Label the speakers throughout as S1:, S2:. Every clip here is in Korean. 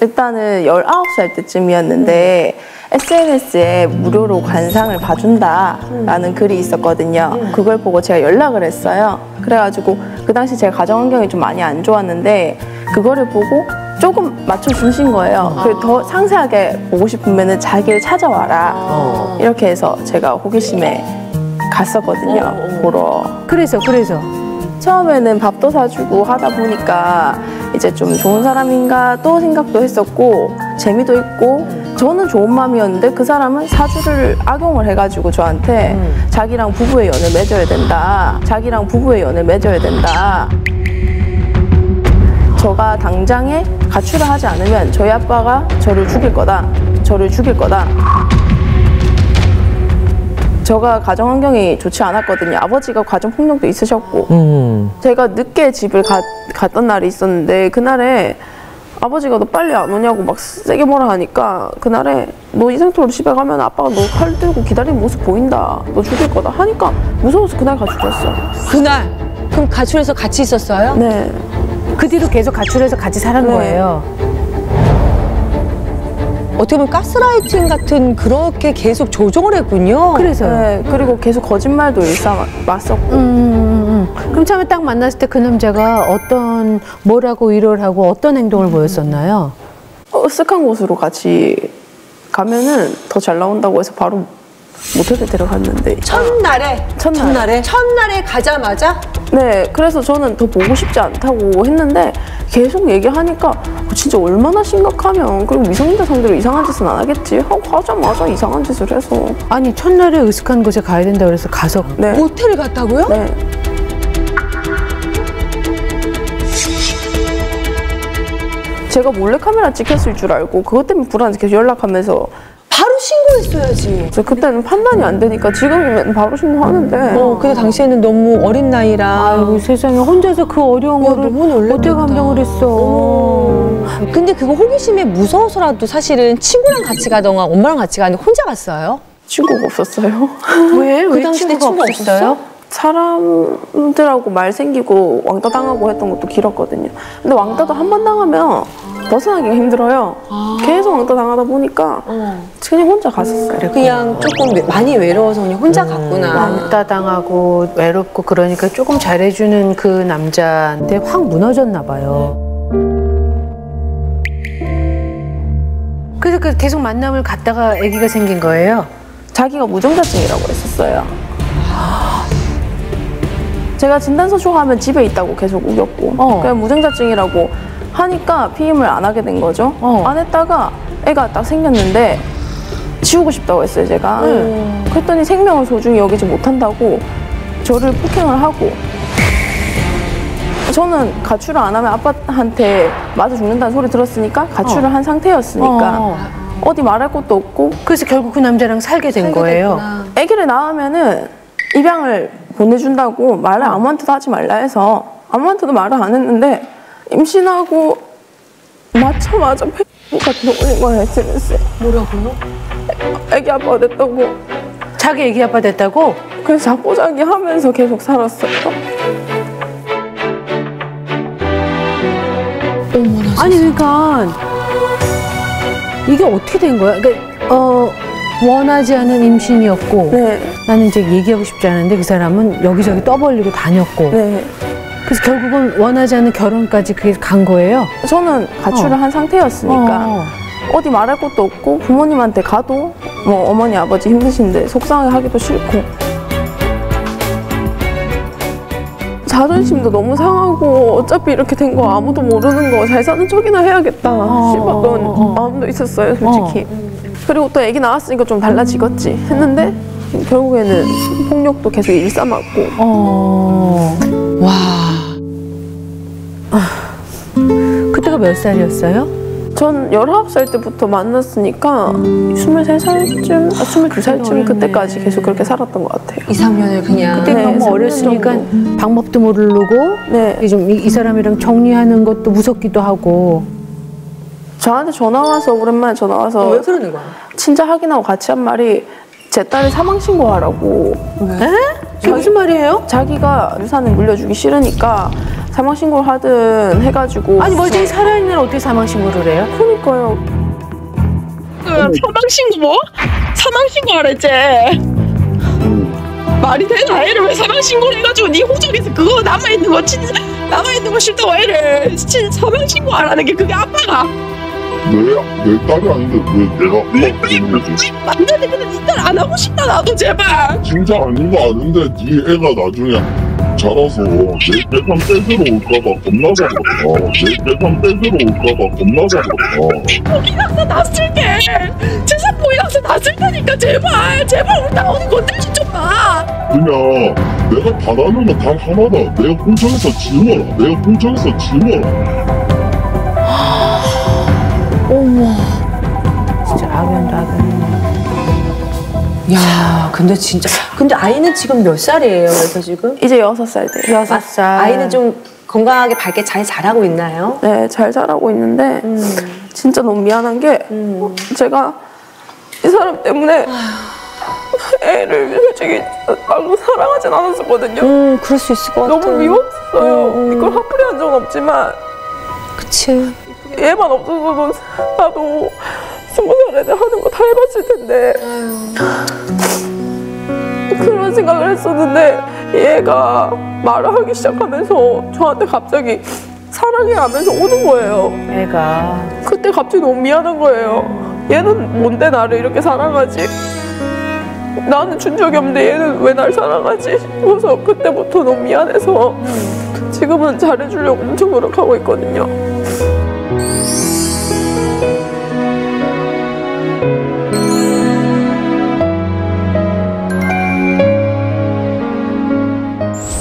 S1: 일단은 19살 때쯤이었는데 SNS에 무료로 관상을 봐준다라는 글이 있었거든요. 그걸 보고 제가 연락을 했어요. 그래가지고 그 당시 제가 가정 환경이 좀 많이 안 좋았는데 그거를 보고 조금 맞춰주신 거예요. 그리고 더 상세하게 보고 싶으면 자기를 찾아와라. 이렇게 해서 제가 호기심에 갔었거든요. 보러.
S2: 그래서
S1: 처음에는 밥도 사주고 하다 보니까 이제 좀 좋은 사람인가 또 생각도 했었고 재미도 있고 저는 좋은 마음이었는데 그 사람은 사주를 악용을 해가지고 저한테 자기랑 부부의 연을 맺어야 된다. 자기랑 부부의 연을 맺어야 된다. 저가 당장에 가출을 하지 않으면 저희 아빠가 저를 죽일 거다. 저를 죽일 거다. 저가 가정 환경이 좋지 않았거든요. 아버지가 가정폭력도 있으셨고 제가 늦게 집을 갔던 날이 있었는데 그날에 아버지가 너 빨리 안 오냐고 막 세게 뭐라 하니까 그날에 너 이 상태로 집에 가면 아빠가 너 칼 들고 기다리는 모습 보인다. 너 죽일 거다 하니까 무서워서 그날 가출했어요.
S3: 그날? 그럼 가출해서 같이 있었어요?
S1: 네.
S2: 그 뒤로 계속 가출해서 같이 살은 거예요.
S3: 어떻게 보면 가스라이팅 같은 그렇게 계속 조종을 했군요.
S2: 그래서
S1: 네. 그리고 계속 거짓말도 일삼았었고.
S2: 그럼 처음에 딱 만났을 때 그 남자가 뭐라고 위로를 하고 어떤 행동을 보였었나요?
S1: 으쓱한 곳으로 같이 가면은 더 잘 나온다고 해서 바로 모텔에 데려갔는데
S3: 첫날에 가자마자?
S1: 네, 그래서 저는 더 보고 싶지 않다고 했는데 계속 얘기하니까 진짜 얼마나 심각하면 그리고 미성년자 상대로 이상한 짓은 안 하겠지 하고 가자마자 이상한 짓을 해서.
S2: 아니 첫날에 으슥한 곳에 가야 된다고 그래서 가서
S1: 네.
S3: 모텔을 갔다고요?
S1: 네. 제가 몰래카메라 찍혔을 줄 알고 그것 때문에 불안해서 계속 연락하면서
S3: 바로 신고했어야지.
S1: 그래서 그때는 판단이 안 되니까 지금이면 바로 신고하는데
S3: 근데 당시에는 너무 어린 나이라.
S2: 아이고 세상에 혼자서 그 어려운 거를
S3: 너무 놀랐겠다.
S2: 어떻게 감당을 했어.
S3: 근데 그거 호기심에 무서워서라도 사실은 친구랑 같이 가던가 엄마랑 같이 가는데 혼자 갔어요?
S1: 친구가 없었어요.
S2: 왜?
S3: 그 당시 때 친구가 없었어요?
S1: 사람들하고 말 생기고 왕따 당하고 했던 것도 길었거든요. 근데 왕따도 한 번 당하면 벗어나기가 힘들어요. 계속 왕따 당하다 보니까 그냥 혼자 갔었어요.
S3: 그냥 조금 많이 외로워서 그냥 혼자 갔구나.
S2: 왕따 당하고 외롭고 그러니까 조금 잘해주는 그 남자한테 확 무너졌나 봐요. 그래서 계속 만남을 갖다가 아기가 생긴 거예요?
S1: 자기가 무정자증이라고 했었어요. 제가 진단서쇼 하면 집에 있다고 계속 우겼고 그냥 무정자증이라고 하니까 피임을 안 하게 된 거죠. 안 했다가 애가 딱 생겼는데 지우고 싶다고 했어요, 제가. 그랬더니 생명을 소중히 여기지 못한다고 저를 폭행을 하고 저는 가출을 안 하면 아빠한테 맞아 죽는다는 소리 들었으니까 가출을 한 상태였으니까 어디 말할 것도 없고
S2: 그래서 결국 그 남자랑 살게 된 거예요.
S1: 아기를 낳으면은 입양을 보내준다고 말을 아무한테도 하지 말라 해서 아무한테도 말을 안 했는데 임신하고 낳자마자 페이스북 같은 거 올린 거예요, SNS에.
S3: 뭐라고요?
S1: 아기 아빠가 됐다고.
S2: 자기 아기 아빠 됐다고?
S1: 그래서 자포자기 하면서 계속 살았어요.
S2: 아니 그러니까 이게 어떻게 된 거야? 그러니까 원하지 않은 임신이었고
S1: 네.
S2: 나는 이제 얘기하고 싶지 않은데 그 사람은 여기저기 떠벌리고 다녔고
S1: 네.
S2: 그래서 결국은 원하지 않는 결혼까지 그게 간 거예요?
S1: 저는 가출을 한 상태였으니까 어디 말할 것도 없고 부모님한테 가도 뭐 어머니 아버지 힘드신데 속상하게 하기도 싫고 자존심도 너무 상하고 어차피 이렇게 된 거 아무도 모르는 거 잘 사는 척이나 해야겠다 싶었던 마음도 있었어요, 솔직히. 그리고 또 애기 낳았으니까 좀 달라지겠지 했는데 결국에는 폭력도 계속 일삼았고.
S3: 와.
S2: 그때가 몇 살이었어요?
S1: 전 19살 때부터 만났으니까 23살쯤, 22살쯤 그때까지 계속 그렇게 살았던 것 같아요.
S3: 2, 3년을 그냥.
S2: 그때
S1: 네,
S2: 너무 어렸으니까 방법도 모르고
S1: 네.
S2: 좀 이 사람이랑 정리하는 것도 무섭기도 하고.
S1: 저한테 전화 와서 오랜만에 전화 와서
S3: 왜 그러는 거야?
S1: 친자 확인하고 같이 한 말이 제 딸을 사망 신고하라고.
S2: 에? 그게 무슨 말이에요?
S1: 자기가 유산을 물려주기 싫으니까 사망 신고를 하든 해가지고.
S2: 아니 멀쩡히 살아있는 어떻게 사망 신고를 해요?
S1: 그러니까요.
S4: 사망신고 뭐? 사망신고 하랬지. 말이 되나? 애를 왜 사망신고를 해가지고 네 호적에서 그거 남아있는 거 싫다고 애를 사망신고 안 하는 게 그게 아빠가
S5: 내 딸이 아닌데 왜 내가 엄마 때문에
S4: 맞는데 근데 니딸 안 하고 싶다 나도 제발.
S5: 진짜 아닌 거 아는데 네 애가 나중에 자라서 내 재산 뺏으러 올까봐 겁나서 그렇다. 내 재산 뺏으러 올까봐 겁나서 그렇다.
S4: 포기각서 놨을게. 재산 포기각서 놨을 테니까 제발 우리 나오는 건들지 좀 마.
S5: 그냥 내가 바라는 건 단 하나다. 내가 공청에서 지워라. 내가 공청에서 지워라.
S2: 진짜 악연다 악연.
S3: 야, 근데 아이는 지금 몇 살이에요? 그래서 지금?
S1: 이제 6살 돼요.
S2: 6살.
S3: 아이는 좀 건강하게 밝게 잘 자라고 있나요?
S1: 네, 잘 자라고 있는데 진짜 너무 미안한 게 제가 이 사람 때문에 애를 솔직히 말로 사랑하진 않았었거든요.
S3: 그럴 수 있을 것 같아.
S1: 너무 미웠어요. 이걸 화풀이 한 적은 없지만
S3: 그치.
S1: 얘만 없어서도 나도 20살에 하는 거 다 해봤을 텐데 그런 생각을 했었는데 얘가 말을 하기 시작하면서 저한테 갑자기 사랑해 하면서 오는 거예요.
S2: 애가.
S1: 그때 갑자기 너무 미안한 거예요. 얘는 뭔데 나를 이렇게 사랑하지? 나는 준 적이 없는데 얘는 왜 날 사랑하지? 싶어서 그때부터 너무 미안해서 지금은 잘해주려고 엄청 노력하고 있거든요.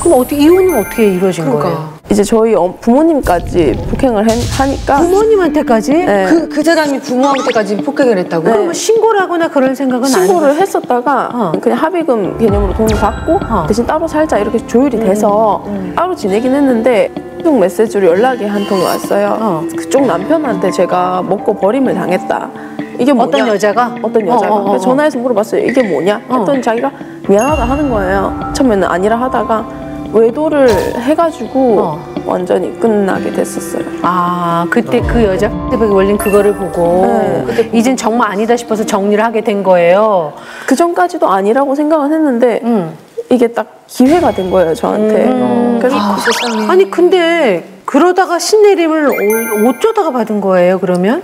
S2: 그럼 어떻게 이혼은 어떻게 이루어진 거예요?
S1: 이제 저희 부모님까지 폭행을 하니까
S2: 부모님한테까지?
S1: 네.
S3: 그 사람이 부모한테까지 폭행을 했다고?
S1: 네.
S2: 그러면 신고를 하거나 그럴 생각은 안 해요?
S1: 신고를 했었다가 그냥 합의금 개념으로 돈을 받고 대신 따로 살자 이렇게 조율이 돼서 따로 지내긴 했는데 Facebook 메시지로 연락이 한 통이 왔어요. 그쪽 남편한테 제가 먹고 버림을 당했다. 이게 뭐냐?
S2: 어떤 여자가?
S1: 어떤 여자가. 그래서 전화해서 물어봤어요. 이게 뭐냐? 했더니 자기가 미안하다 하는 거예요. 처음에는 아니라 하다가 외도를 해가지고 완전히 끝나게 됐었어요.
S2: 아, 그때 그 여자 페이스북에 올린 그거를 보고
S1: 네.
S2: 이젠 정말 아니다 싶어서 정리를 하게 된 거예요.
S1: 그 전까지도 아니라고 생각은 했는데 이게 딱 기회가 된 거예요, 저한테. 그래서
S2: 아니 근데 그러다가 신내림을 어쩌다가 받은 거예요, 그러면?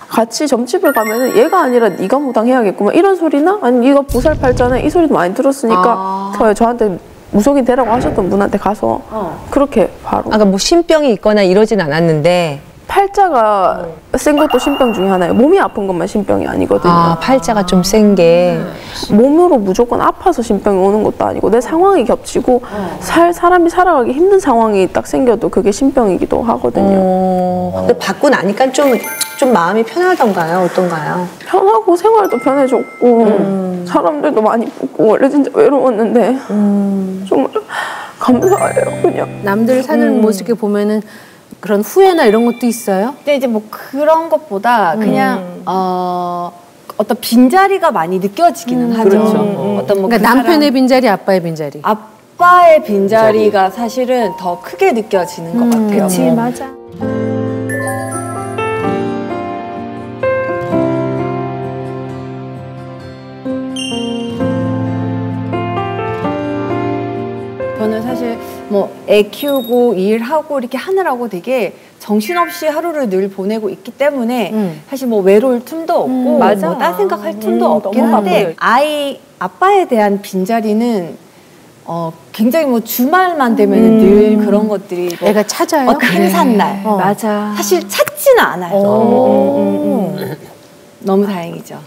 S1: 같이 점집을 가면은 얘가 아니라 네가 무당해야겠구만 이런 소리나 아니면 네가 보살팔자네 이 소리도 많이 들었으니까 저한테 무속인 되라고 하셨던 분한테 가서 그렇게 바로.
S3: 아까 뭐 신병이 있거나 이러진 않았는데
S1: 팔자가 센 것도 신병 중에 하나예요. 몸이 아픈 것만 신병이 아니거든요.
S3: 아, 팔자가 좀 센 게.
S1: 몸으로 무조건 아파서 신병이 오는 것도 아니고 내 상황이 겹치고 사람이 살아가기 힘든 상황이 딱 생겨도 그게 신병이기도 하거든요.
S3: 근데 받고 나니까 좀 마음이 편하던가요? 어떤가요?
S1: 편하고 생활도 편해졌고 사람들도 많이 붙고 원래 진짜 외로웠는데 정말 감사해요. 그냥
S2: 남들 사는 모습을 보면은 그런 후회나 이런 것도 있어요?
S6: 근데 이제 뭐 그런 것보다 그냥 어떤 빈자리가 많이 느껴지기는 하죠.
S1: 그렇죠.
S6: 어떤 뭐
S2: 그러니까
S6: 그
S2: 남편의
S6: 사람,
S2: 빈자리, 아빠의 빈자리.
S6: 아빠의 빈자리가 사실은 더 크게 느껴지는 것 같아요.
S2: 그치,
S6: 뭐.
S2: 맞아.
S6: 저는 사실 뭐 애 키우고 일하고 이렇게 하느라고 되게 정신없이 하루를 늘 보내고 있기 때문에 사실 뭐 외로울 틈도 없고
S2: 맞아.
S6: 뭐 딴 생각할 틈도 없긴
S2: 너무
S6: 한데 아빠에 대한 빈자리는 굉장히 뭐 주말만 되면 늘 그런 것들이 뭐
S2: 애가 찾아요?
S6: 그 행사날
S2: 맞아.
S6: 사실 찾지는 않아요. 너무 다행이죠.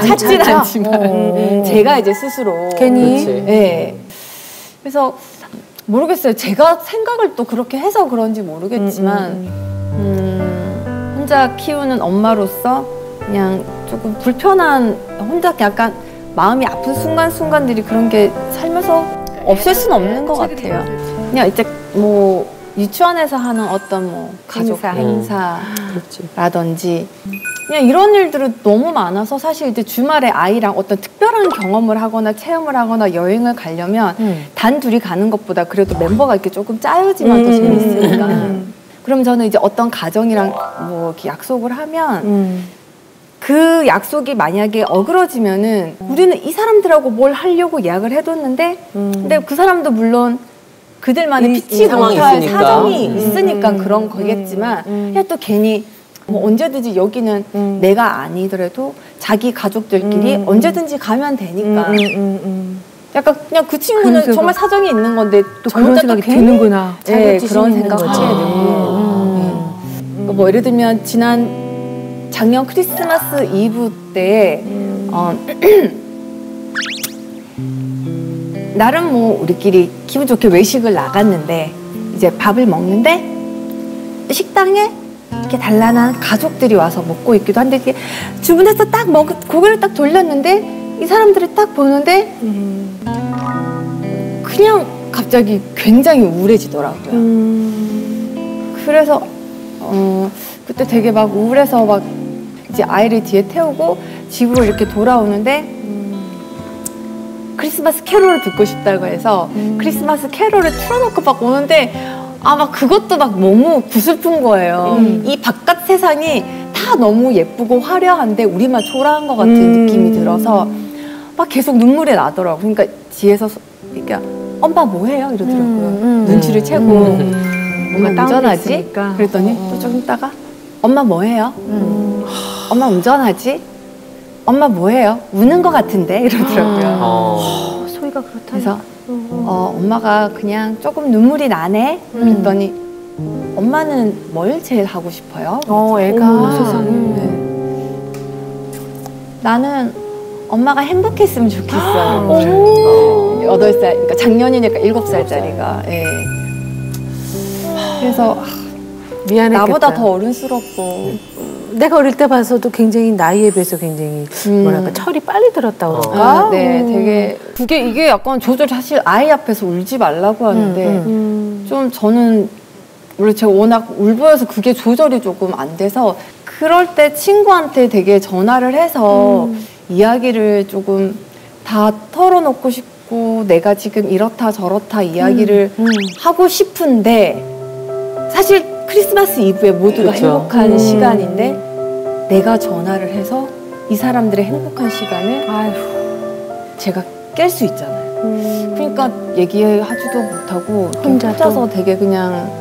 S6: 찾지는
S2: 찾아?
S6: 않지만 제가 이제 스스로
S2: 괜히?
S6: 네. 그래서 모르겠어요. 제가 생각을 또 그렇게 해서 그런지 모르겠지만 혼자 키우는 엄마로서 그냥 조금 불편한 혼자 약간 마음이 아픈 순간순간들이 그런 게 살면서 없을 수는 없는 것 같아요. 그냥 이제 뭐 유치원에서 하는 어떤 뭐 가족 행사라든지 그냥 이런 일들은 너무 많아서 사실 이제 주말에 아이랑 어떤 특별한 경험을 하거나 체험을 하거나 여행을 가려면 단 둘이 가는 것보다 그래도 멤버가 이렇게 조금 짜여지면 더 재밌으니까. 그럼 저는 이제 어떤 가정이랑 뭐 이렇게 약속을 하면 그 약속이 만약에 어그러지면은 우리는 이 사람들하고 뭘 하려고 예약을 해뒀는데 근데 그 사람도 물론 그들만의 피치 못할 사정이 있으니까 그런 거겠지만 그냥 또 괜히 뭐 언제든지 여기는 내가 아니더라도 자기 가족들끼리 언제든지 가면 되니까 약간 그냥 그 친구는 정말 사정이 있는 건데
S2: 또 그런 생각이 드는구나.
S6: 네, 그런 생각하게 되고 뭐 예를 들면 작년 크리스마스 이브 때 나름 뭐 우리끼리 기분 좋게 외식을 나갔는데 이제 밥을 먹는데 식당에 이렇게 단란한 가족들이 와서 먹고 있기도 한데 이렇게 주문해서 딱 고개를 딱 돌렸는데 이 사람들이 딱 보는데 그냥 갑자기 굉장히 우울해지더라고요. 그래서 그때 되게 막 우울해서 막 이제 아이를 뒤에 태우고 집으로 이렇게 돌아오는데 크리스마스 캐롤을 듣고 싶다고 해서 크리스마스 캐롤을 틀어놓고 막 오는데 막 그것도 막 너무 구슬픈 거예요. 이 바깥 세상이 다 너무 예쁘고 화려한데 우리만 초라한 것 같은 느낌이 들어서 막 계속 눈물이 나더라고요. 그러니까 뒤에서 그러니까 엄마 뭐해요? 이러더라고요. 눈치를 채고 뭔가 운전하지? 그랬더니 또 조금 있다가 엄마 뭐해요? 엄마 운전하지? 엄마 뭐해요? 우는 것 같은데? 이러더라고요.
S2: 소희가 그렇다.
S6: 그래서 엄마가 그냥 조금 눈물이 나네? 그랬더니 엄마는 뭘 제일 하고 싶어요?
S2: 애가 세상에.
S6: 나는 엄마가 행복했으면 좋겠어요. 8살, 그러니까 작년이니까 7살짜리가. 예. 그래서
S2: 미안했겠다.
S6: 나보다 더 어른스럽고.
S2: 내가 어릴 때 봐서도 굉장히 나이에 비해서 굉장히 뭐랄까 철이 빨리 들었다고 그럴까?
S6: 네, 되게 이게 약간 저도 사실 아이 앞에서 울지 말라고 하는데 좀 저는 원래 제가 워낙 울보여서 그게 조절이 조금 안 돼서 그럴 때 친구한테 되게 전화를 해서 이야기를 조금 다 털어놓고 싶고 내가 지금 이렇다 저렇다 이야기를 하고 싶은데 사실 크리스마스 이브에 모두가 행복한 시간인데 내가 전화를 해서 이 사람들의 행복한 시간을 제가 깰 수 있잖아요. 그러니까 얘기하지도 못하고 혼자서 되게 그냥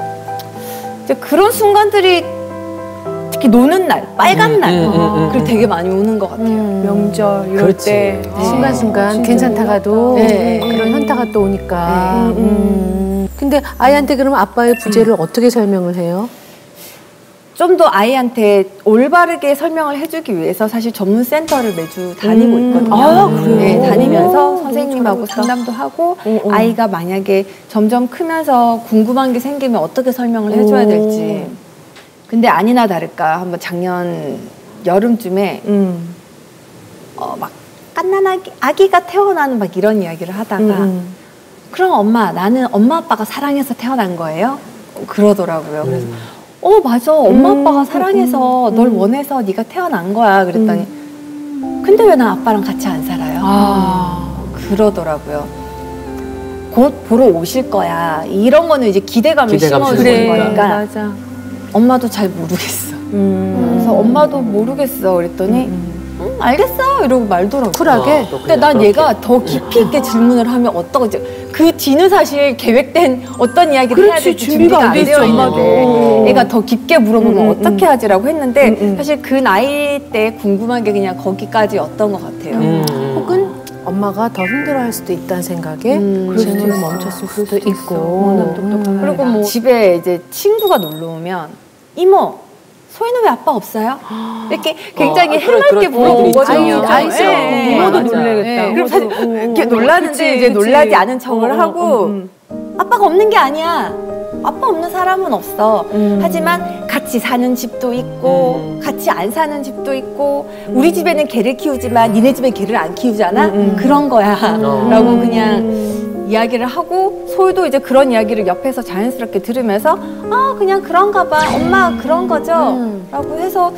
S6: 이제 그런 순간들이 특히 노는 날, 빨간 날 그리고 되게 많이 오는 것 같아요.
S2: 명절 이럴 때 순간순간 괜찮다가도 그런 현타가 또 오니까. 근데 아이한테 그럼 아빠의 부재를 어떻게 설명을 해요?
S6: 좀 더 아이한테 올바르게 설명을 해주기 위해서 사실 전문 센터를 매주 다니고 있거든요.
S2: 그래요?
S6: 네, 다니면서 선생님하고 상담도 하고 아이가 만약에 점점 크면서 궁금한 게 생기면 어떻게 설명을 해줘야 될지. 근데 아니나 다를까 한번 작년 여름쯤에 막 갓난 아기가 태어나는 막 이런 이야기를 하다가 그럼 엄마 나는 엄마 아빠가 사랑해서 태어난 거예요? 그러더라고요. 그래서 맞아 엄마 아빠가 사랑해서 널 원해서 네가 태어난 거야 그랬더니 근데 왜 난 아빠랑 같이 안 살아요? 그러더라고요. 곧 보러 오실 거야. 이런 거는 이제 기대감을 심어주는 거니까
S2: 맞아.
S6: 엄마도 잘 모르겠어. 그래서 엄마도 모르겠어 그랬더니 알겠어 이러고 말더라고요.
S2: 쿨하게?
S6: 근데 난 얘가 더 깊이 있게 질문을 하면 어떠지? 그 뒤는 사실 계획된 어떤 이야기를 해야 될지 준비가 안 되어 있는데 얘가 더 깊게 물어보면 어떻게 하지라고 했는데 사실 그 나이 때 궁금한 게 그냥 거기까지였던 것 같아요.
S2: 혹은 엄마가 더 힘들어할 수도 있다는 생각에 질문을 멈췄을 수도 있고.
S6: 그리고 뭐 집에 이제 친구가 놀러 오면 이모 소희는 왜 아빠 없어요? 이렇게 굉장히 해맑게 물어보거든요.
S2: 아이죠.
S6: 이모도 놀래겠다. 그럼 사실 이렇게 놀라는데 이제 놀라지 않은 척을 하고 아빠가 없는 게 아니야. 아빠 없는 사람은 없어. 하지만 같이 사는 집도 있고 같이 안 사는 집도 있고 우리 집에는 개를 키우지만 니네 집엔 개를 안 키우잖아? 그런 거야. 라고 그냥 이야기를 하고 소희도 이제 그런 이야기를 옆에서 자연스럽게 들으면서 그냥 그런가 봐. 엄마 그런 거죠? 라고 해서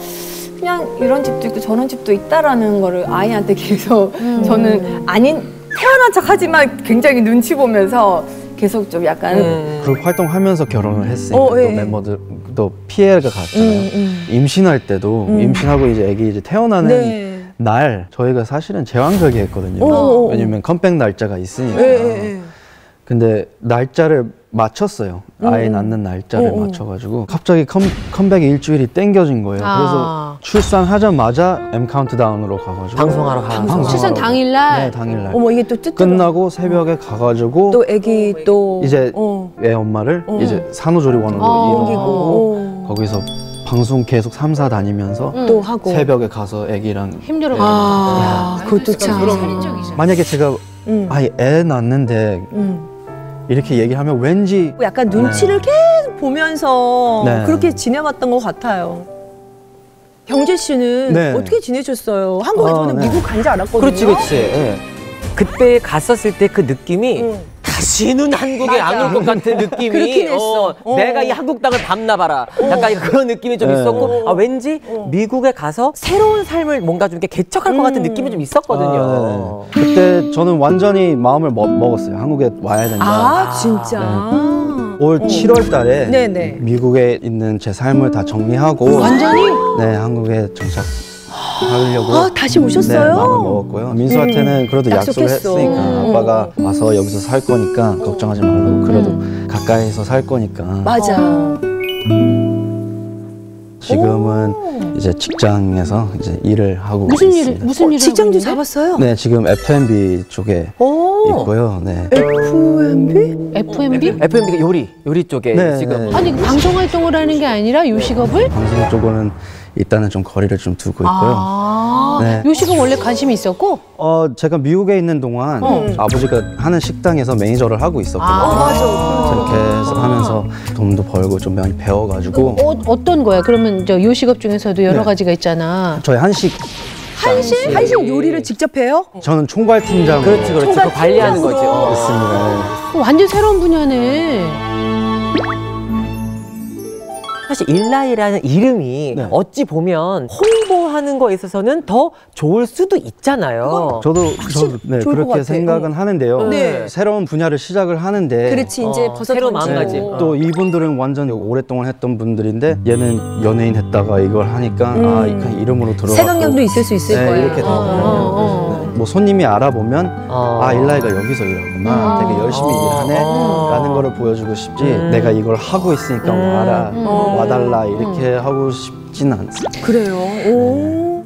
S6: 그냥 이런 집도 있고 저런 집도 있다라는 거를 아이한테 계속 저는 아닌 태어난 척하지만 굉장히 눈치 보면서 계속 좀 약간
S7: 그룹 활동하면서 결혼을 했으니까 또 멤버들도 피해가 갔잖아요. 임신할 때도 임신하고 이제 아기 이제 태어나는 날 저희가 사실은 제왕절개했거든요. 왜냐면 컴백 날짜가 있으니까. 근데 날짜를 맞췄어요. 아이 낳는 날짜를 맞춰가지고 갑자기 컴백이 일주일이 땡겨진 거예요. 그래서 출산하자마자 M 카운트다운으로 가가지고
S8: 방송하러 가.
S2: 출산 당일날?
S7: 네, 당일날.
S3: 어머 이게 또 뜻대로
S7: 끝나고 새벽에 가가지고
S3: 또 애기 또
S7: 이제 애 엄마를 이제 산후조리원으로 이동하고 거기서 방송 계속 3사 다니면서
S3: 또 하고
S7: 새벽에 가서 애기랑
S2: 힘들어.
S3: 그것도 참
S7: 만약에 제가 아이 애 낳는데 이렇게 얘기하면 왠지
S3: 약간 눈치를 계속 보면서
S7: 네.
S3: 그렇게 지내왔던 것 같아요. 경재 씨는
S7: 네.
S3: 어떻게 지내셨어요? 한국에 저는
S7: 네.
S3: 미국 간지 알았거든요.
S8: 그렇지, 그렇지. 예. 그때 갔었을 때 그 느낌이 다시는 한국에 안 올 것 같은 느낌이
S3: 그렇긴 했어.
S8: 내가 이 한국 땅을 밟나봐라 약간 그런 느낌이 좀 있었고 왠지 미국에 가서 새로운 삶을 뭔가 좀 이렇게 개척할 것 같은 느낌이 좀 있었거든요.
S7: 그때 저는 완전히 마음을 먹었어요. 한국에 와야 된다.
S3: 아 진짜.
S7: 올 7월 달에
S3: 네네.
S7: 미국에 있는 제 삶을 다 정리하고
S2: 완전히?
S7: 네, 한국에 정착하려고
S3: 아 다시 오셨어요?
S7: 네, 마음을 먹었고요. 민수한테는 그래도 약속을
S3: 약속했어.
S7: 했으니까 아빠가 와서 여기서 살 거니까 걱정하지 말고 그래도 가까이서 살 거니까
S3: 맞아.
S7: 지금은 이제 직장에서 이제 일을 하고
S2: 무슨
S7: 있습니다.
S2: 일을
S3: 직장도
S2: 하고 있는데?
S3: 잡았어요?
S7: 네, 지금 F&B 쪽에 있고요. 네.
S3: F&B?
S2: F&B?
S8: FMB가 요리 쪽에
S7: 네,
S8: 지금
S7: 네.
S2: 아니 방송 활동을 하는 게 아니라 요식업을?
S7: 방송 쪽으로는 일단은 좀 거리를 좀 두고 있고요. 네.
S2: 요식은 원래 관심이 있었고?
S7: 제가 미국에 있는 동안 아버지가 하는 식당에서 매니저를 하고 있었거든요.
S3: 맞아.
S7: 그렇게 해서 하면서 돈도 벌고 좀 많이 배워가지고
S2: 어떤 거야? 그러면 저 요식업 중에서도 여러
S7: 네.
S2: 가지가 있잖아.
S7: 저희 한식
S3: 한식 요리를 직접 해요?
S7: 저는 총괄팀장
S8: 그렇지 그거 관리하는 거지.
S7: 있습니다.
S2: 완전 새로운 분야네.
S8: 사실 일라이라는 이름이
S7: 네.
S8: 어찌 보면 홍보하는 거에 있어서는 더 좋을 수도 있잖아요.
S7: 저도
S3: 좋을
S7: 네,
S3: 것
S7: 그렇게
S3: 같아.
S7: 생각은 하는데요.
S3: 네.
S7: 새로운 분야를 시작을 하는데
S3: 그렇지 이제 벗어
S8: 새로운
S3: 던지고.
S8: 마음가짐.
S7: 또 이분들은 완전 오랫동안 했던 분들인데 얘는 연예인 했다가 이걸 하니까 그냥 이름으로 들어가고
S3: 생각력도 있을 수 있을
S7: 네,
S3: 거예요.
S7: 이렇게 되거든요. 네. 뭐 손님이 알아보면 일라이가 여기서 일하구나 되게 열심히 일하네 라는 거를 보여주고 싶지 내가 이걸 하고 있으니까 와달라 이렇게 하고 싶진 않습니다.
S3: 그래요. 오.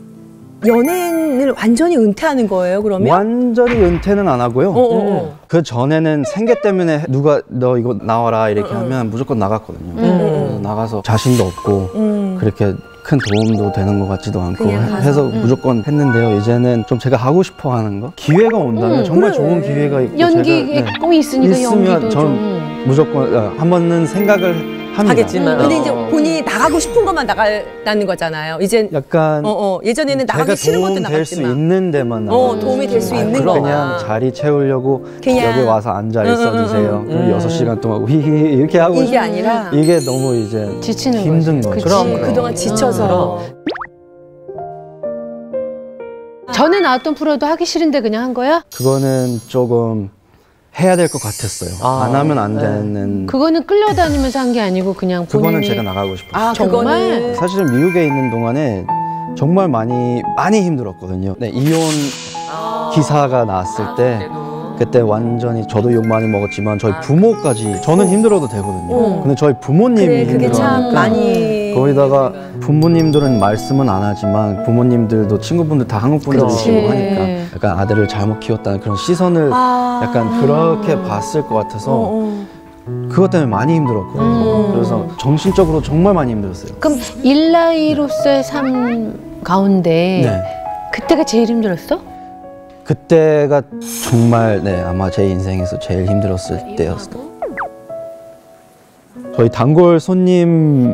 S3: 연예인을 완전히 은퇴하는 거예요, 그러면?
S7: 완전히 은퇴는 안 하고요. 그 전에는 생계 때문에 누가 너 이거 나와라 이렇게 하면 무조건 나갔거든요. 그래서 나가서 자신도 없고 그렇게 큰 도움도 되는 것 같지도 않고 해서 무조건 했는데요. 이제는 좀 제가 하고 싶어 하는 거 기회가 온다면 정말 좋은 기회가 있고
S2: 연기에
S7: 제가,
S2: 꿈이 있으니까
S7: 있으면
S2: 연기도
S7: 전
S2: 좀.
S7: 무조건 한 번은 생각을 합니다.
S8: 하겠지만
S3: 근데 이제 본인이 나가고 싶은 것만 나가는 거잖아요. 이젠
S7: 약간
S3: 예전에는 나가기
S7: 제가
S3: 싫은 것도
S7: 도움 될 수
S3: 나갔지만.
S7: 있는 데만 나가고
S3: 도움이 될 수 있는
S7: 그냥
S3: 거만.
S7: 자리 채우려고
S3: 그냥.
S7: 여기 와서 앉아 있어 주세요. 그럼 6시간 동안 히히 이렇게 하고
S3: 이게 아니라
S7: 이게 너무 이제
S2: 지치는
S7: 힘든
S2: 거지.
S7: 거죠.
S2: 그치.
S3: 그동안 지쳐서.
S2: 전에 나왔던 프로도 하기 싫은데 그냥 한 거야?
S7: 그거는 조금 해야 될 것 같았어요. 안 하면 안 되는.
S2: 그거는 끌려다니면서 한 게 아니고 그냥 본인이.
S7: 그거는 제가 나가고 싶었어요.
S2: 정말?
S7: 사실은 미국에 있는 동안에 정말 많이 힘들었거든요. 네, 이혼 기사가 나왔을 때 그때 완전히 저도 욕 많이 먹었지만 저희 부모까지 저는 힘들어도 되거든요. 근데 저희 부모님이
S3: 그래, 그게 참
S7: 힘들어하니까
S3: 많이.
S7: 거기다가 부모님들은 말씀은 안 하지만 부모님들도 친구분들 다 한국 분들이시고 하니까 약간 아들을 잘못 키웠다는 그런 시선을 약간 그렇게 봤을 것 같아서 그것 때문에 많이 힘들었거든요. 그래서 정신적으로 정말 많이 힘들었어요.
S2: 그럼 일라이로서의 삶 가운데
S7: 네.
S2: 그때가 제일 힘들었어?
S7: 그때가 정말 아마 제 인생에서 제일 힘들었을 때였어요. 저희 단골 손님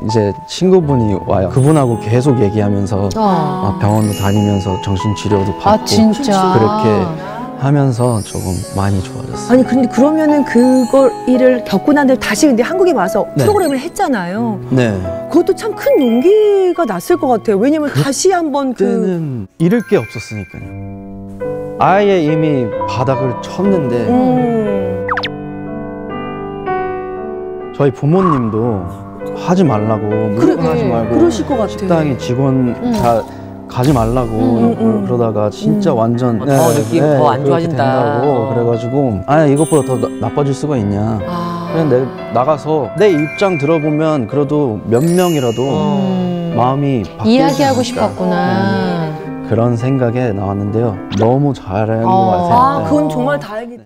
S7: 이제 친구분이 와요. 그분하고 계속 얘기하면서 병원도 다니면서 정신치료도 받고
S2: 진짜?
S7: 그렇게 하면서 조금 많이 좋아졌어요.
S3: 아니 근데 그러면은 그걸 일을 겪고 난 뒤에 다시 근데 한국에 와서
S7: 네.
S3: 프로그램을 했잖아요.
S7: 네.
S3: 그것도 참 큰 용기가 났을 것 같아요. 왜냐면 다시 한번
S7: 그때는 잃을 게 없었으니까요. 아예 이미 바닥을 쳤는데 저희 부모님도 하지 말라고 무조건 하지 말고
S3: 그러실 것 같아요.
S7: 식당에 직원 다 가지 말라고 그러다가 진짜 완전
S8: 느낌 더 안
S7: 그렇게
S8: 좋아진다.
S7: 된다고 그래가지고 아 이것보다 더 나빠질 수가 있냐 그냥 내 나가서 내 입장 들어보면 그래도 몇 명이라도 마음이 바뀔
S2: 이야기하고
S7: 수 있으니까.
S2: 싶었구나.
S7: 그런 생각에 나왔는데요 너무 잘한 것 같아요.
S3: 그건 정말 다행이다.